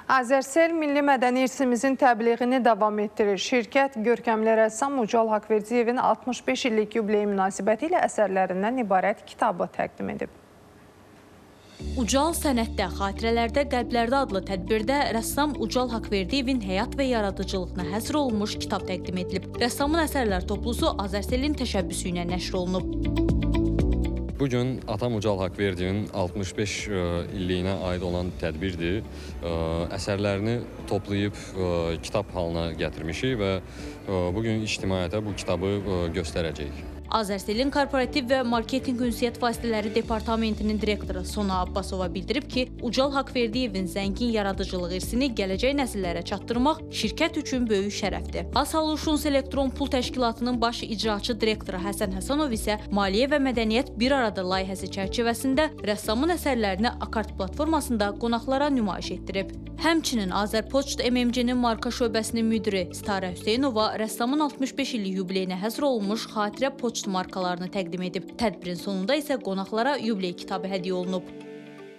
Azərsel milli mədəni irsimizin təbliğini davam etdirir. Şirkət görkəmli rəssam Ucal Haqverdiyevin 65 illik yubileyi münasibəti ilə əsərlərindən ibarət kitabı təqdim edib. Ucal sənətdə, xatirələrdə, qəlblərdə adlı tədbirdə rəssam Ucal Haqverdiyevin həyat və yaradıcılığına həsr olunmuş kitab təqdim edilib. Rəssamın əsərlər toplusu Azərselin təşəbbüsü ilə nəşr olunub. Bugün atam Ucal Haqverdiyevin 65 illiyinə aid olan tədbirdir. Əsərlərini toplayıb kitab halına gətirmişik və bugün ictimaiyyətə bu kitabı göstərəcəyik. Azərselin Korporativ və Marketinq Ünsiyyət Vasitələri Departamentinin direktoru Sona Abbasova bildirib ki, Ucal Haqverdiyevin zəngin yaradıcılıq irsini gələcək nəsillərə çatdırmaq şirkət üçün böyük şərəfdir. As-Solutions Elektron Pul Təşkilatının baş icraçı direktoru Həsən Həsənov isə Maliyyə və Mədəniyyət bir arada layihəsi çərçivəsində rəssamın əsərlərini Akart platformasında qonaqlara nümayiş etdirib. Həmçinin Azərpoçt MMC-nin marka şöbəsinin müdiri Starə Hüseynova rəssamın 65 illik yubileyinə həsr olunmuş xatirə poçt markalarını təqdim edib. Tədbirin sonunda isə qonaqlara yubiley kitabı hədiyyə olunub.